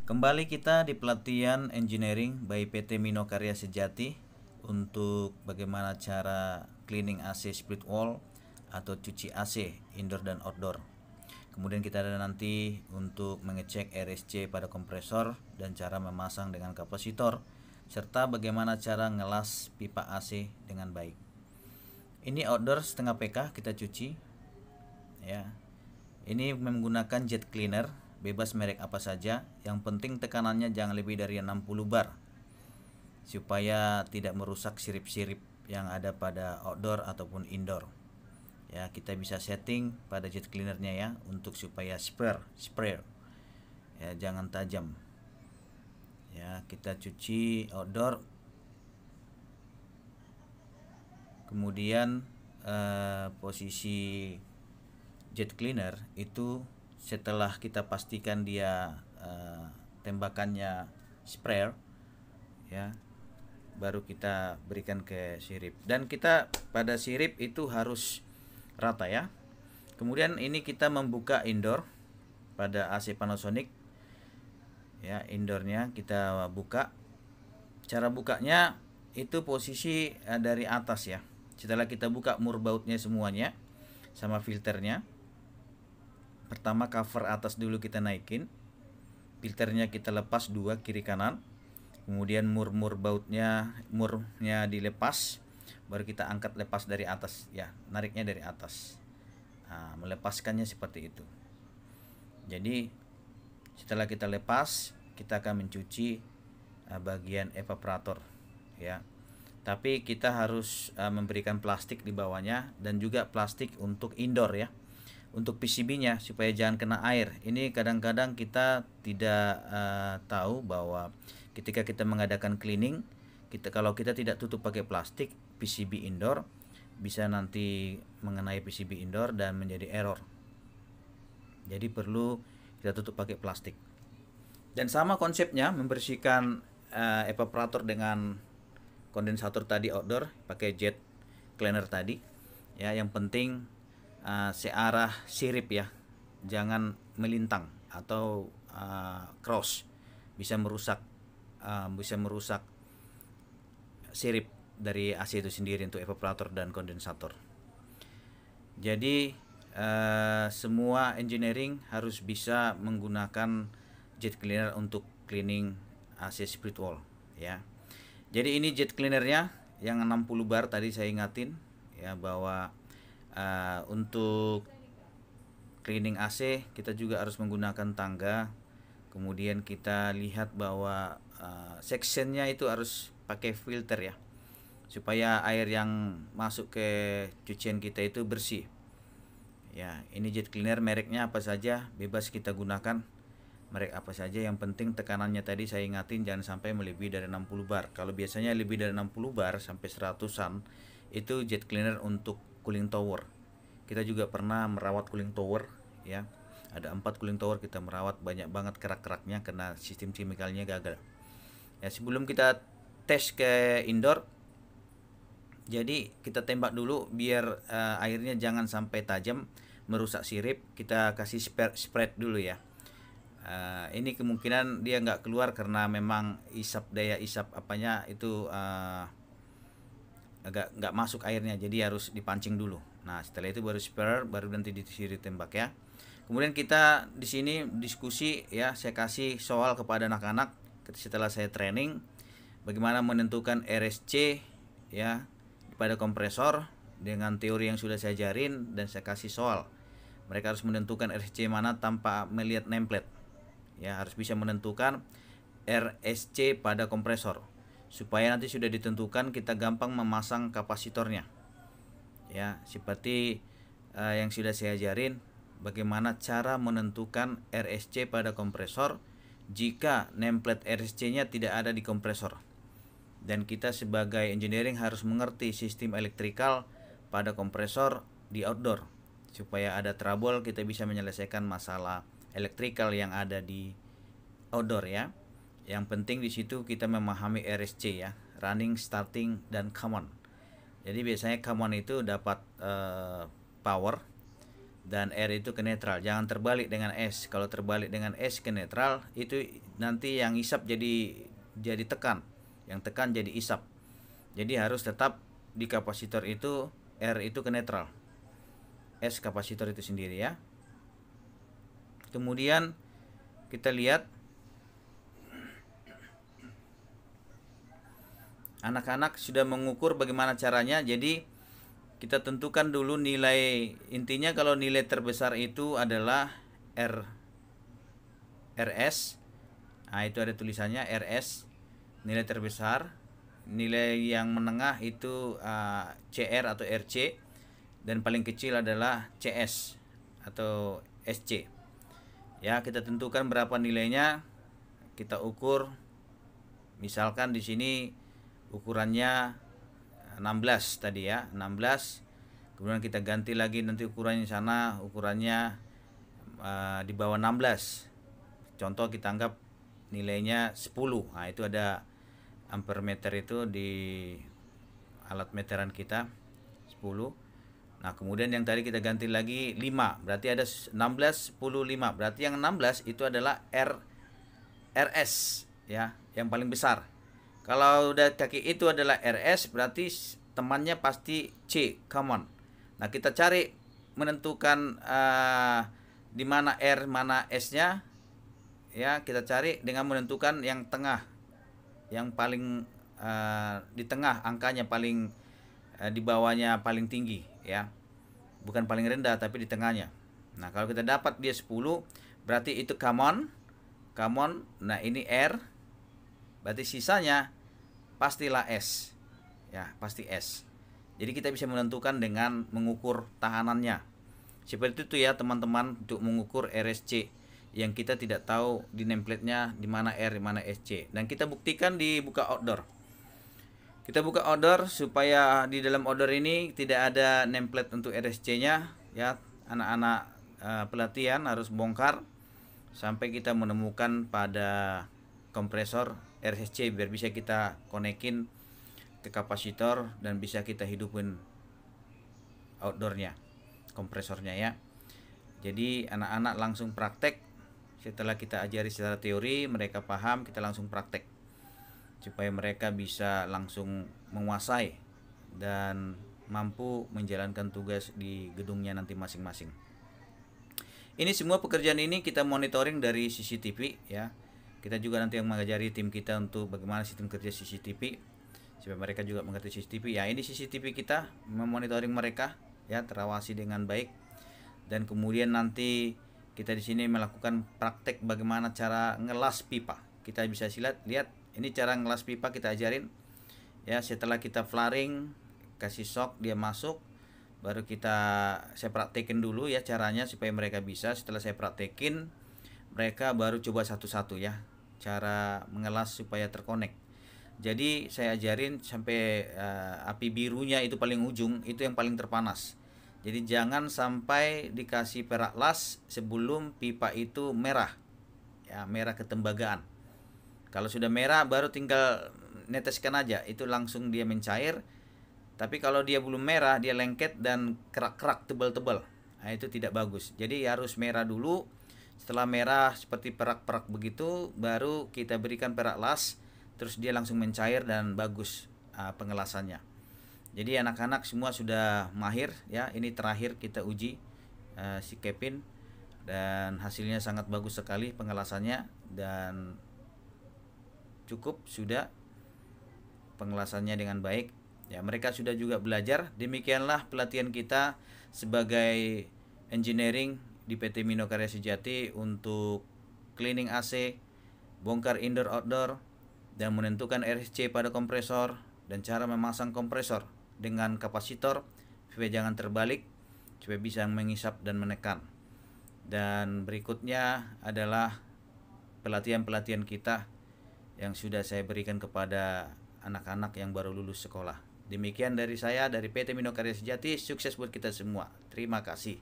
Kembali kita di pelatihan Engineering by PT Mino Karya Sejati untuk bagaimana cara cleaning AC split wall atau cuci AC indoor dan outdoor. Kemudian kita ada nanti untuk mengecek RSC pada kompresor dan cara memasang dengan kapasitor, serta bagaimana cara ngelas pipa AC dengan baik. Ini outdoor setengah PK kita cuci ya. Ini menggunakan jet cleaner, bebas merek apa saja, yang penting tekanannya jangan lebih dari 60 bar supaya tidak merusak sirip-sirip yang ada pada outdoor ataupun indoor. Ya, kita bisa setting pada jet cleanernya ya untuk supaya spray ya, jangan tajam. Ya, kita cuci outdoor. Kemudian posisi jet cleaner itu setelah kita pastikan dia tembakannya sprayer ya, baru kita berikan ke sirip, dan kita pada sirip itu harus rata ya. Kemudian ini kita membuka indoor pada AC Panasonic ya, indoornya kita buka. Cara bukanya itu posisi dari atas ya. Setelah kita buka murbautnya semuanya sama filternya, pertama cover atas dulu kita naikin, filternya kita lepas dua kiri kanan, kemudian murnya dilepas, baru kita angkat lepas dari atas ya, nariknya dari atas. Nah, melepaskannya seperti itu. Jadi setelah kita lepas, kita akan mencuci bagian evaporator ya. Tapi kita harus memberikan plastik di bawahnya dan juga plastik untuk indoor ya, untuk PCB-nya supaya jangan kena air. Ini kadang-kadang kita tidak tahu bahwa ketika kita mengadakan cleaning, kalau kita tidak tutup pakai plastik PCB indoor, bisa nanti mengenai PCB indoor dan menjadi error. Jadi perlu kita tutup pakai plastik. Dan sama konsepnya membersihkan evaporator dengan kondensator tadi outdoor pakai jet cleaner tadi ya. Yang penting searah sirip ya, jangan melintang atau cross, bisa merusak sirip dari AC itu sendiri untuk evaporator dan kondensator. Jadi semua engineering harus bisa menggunakan jet cleaner untuk cleaning AC split wall ya. Jadi ini jet cleanernya yang 60 bar tadi saya ingatin ya, bahwa untuk cleaning AC kita juga harus menggunakan tangga. Kemudian kita lihat bahwa sectionnya itu harus pakai filter ya, supaya air yang masuk ke cucian kita itu bersih ya. Ini jet cleaner mereknya apa saja bebas kita gunakan, merek apa saja, yang penting tekanannya tadi saya ingatin jangan sampai melebihi dari 60 bar. Kalau biasanya lebih dari 60 bar sampai 100-an itu jet cleaner untuk cooling tower. Kita juga pernah merawat cooling tower ya. Ada 4 cooling tower kita merawat, banyak banget kerak-keraknya karena sistem kimikalnya gagal. Ya, sebelum kita tes ke indoor, jadi kita tembak dulu biar airnya jangan sampai tajam merusak sirip. Kita kasih spread dulu ya. Ini kemungkinan dia nggak keluar karena memang daya isap apanya itu agak nggak masuk airnya, jadi harus dipancing dulu. Nah setelah itu baru spare, baru nanti ditembak ya. Kemudian kita di sini diskusi ya, saya kasih soal kepada anak-anak setelah saya training bagaimana menentukan RSC ya pada kompresor dengan teori yang sudah saya ajarin, dan saya kasih soal. Mereka harus menentukan RSC mana tanpa melihat nameplate ya, harus bisa menentukan RSC pada kompresor supaya nanti sudah ditentukan kita gampang memasang kapasitornya ya. Seperti yang sudah saya ajarin bagaimana cara menentukan RSC pada kompresor jika nameplate RSC-nya tidak ada di kompresor. Dan kita sebagai engineering harus mengerti sistem elektrikal pada kompresor di outdoor supaya ada trouble kita bisa menyelesaikan masalah elektrikal yang ada di outdoor ya. Yang penting di situ kita memahami RSC ya, running, starting, dan common. Jadi biasanya common itu dapat power, dan R itu ke netral. Jangan terbalik dengan S. Kalau terbalik dengan S ke netral, itu nanti yang isap jadi tekan, yang tekan jadi isap. Jadi harus tetap di kapasitor itu R itu ke netral, S kapasitor itu sendiri ya. Kemudian kita lihat anak-anak sudah mengukur bagaimana caranya. Jadi kita tentukan dulu nilai, intinya kalau nilai terbesar itu adalah RS. Nah, itu ada tulisannya RS, nilai terbesar. Nilai yang menengah itu CR atau RC, dan paling kecil adalah CS atau SC. Ya, kita tentukan berapa nilainya, kita ukur. Misalkan di sini ukurannya 16 tadi ya, 16. Kemudian kita ganti lagi nanti ukurannya sana, ukurannya di bawah 16. Contoh kita anggap nilainya 10. Nah, itu ada ampermeter itu di alat meteran kita 10. Nah, kemudian yang tadi kita ganti lagi 5. Berarti ada 16, 10, 5. Berarti yang 16 itu adalah RS ya, yang paling besar. Kalau udah kaki itu adalah RS, berarti temannya pasti C, common. Nah, kita cari menentukan di mana R, mana S-nya. Ya, kita cari dengan menentukan yang tengah, yang paling di tengah, angkanya paling di bawahnya paling tinggi ya, bukan paling rendah tapi di tengahnya. Nah, kalau kita dapat dia 10, berarti itu common. Nah, ini R, berarti sisanya pastilah S ya, pasti S. Jadi kita bisa menentukan dengan mengukur tahanannya. Seperti itu ya teman-teman, untuk mengukur RSC yang kita tidak tahu di nameplate-nya di mana R, di mana SC. Dan kita buktikan di buka outdoor. Kita buka order supaya di dalam order ini tidak ada nameplate untuk RSC-nya ya. Anak-anak pelatihan harus bongkar sampai kita menemukan pada kompresor RSC biar bisa kita konekin ke kapasitor dan bisa kita hidupin outdoornya, kompresornya ya. Jadi anak-anak langsung praktek. Setelah kita ajari secara teori, mereka paham, kita langsung praktek supaya mereka bisa langsung menguasai dan mampu menjalankan tugas di gedungnya nanti masing-masing. Ini semua pekerjaan ini kita monitoring dari CCTV ya. Kita juga nanti yang mengajari tim kita untuk bagaimana sistem kerja CCTV supaya mereka juga mengerti CCTV. Ya, ini CCTV kita memonitoring mereka ya, terawasi dengan baik. Dan kemudian nanti kita di sini melakukan praktek bagaimana cara ngelas pipa. Kita bisa lihat ini cara ngelas pipa kita ajarin ya. Setelah kita flaring, kasih shock dia masuk, baru saya praktekin dulu ya caranya supaya mereka bisa. Setelah saya praktekin, mereka baru coba satu-satu ya cara mengelas supaya terkonek. Jadi saya ajarin sampai api birunya itu paling ujung, itu yang paling terpanas. Jadi jangan sampai dikasih perak las sebelum pipa itu merah ya, merah ketembagaan. Kalau sudah merah baru tinggal neteskan aja, itu langsung dia mencair. Tapi kalau dia belum merah, dia lengket dan kerak-kerak tebal-tebal. Nah, itu tidak bagus. Jadi harus merah dulu. Setelah merah seperti perak-perak begitu, baru kita berikan perak las, terus dia langsung mencair dan bagus pengelasannya. Jadi anak-anak semua sudah mahir ya. Ini terakhir kita uji si Kevin, dan hasilnya sangat bagus sekali pengelasannya, dan cukup sudah pengelasannya dengan baik ya. Mereka sudah juga belajar. Demikianlah pelatihan kita sebagai engineering di PT Mino Karya Sejati untuk cleaning AC, bongkar indoor outdoor, dan menentukan RSC pada kompresor, dan cara memasang kompresor dengan kapasitor supaya jangan terbalik, supaya bisa mengisap dan menekan. Dan berikutnya adalah pelatihan-pelatihan kita yang sudah saya berikan kepada anak-anak yang baru lulus sekolah. Demikian dari saya, dari PT Mino Karya Sejati. Sukses buat kita semua. Terima kasih.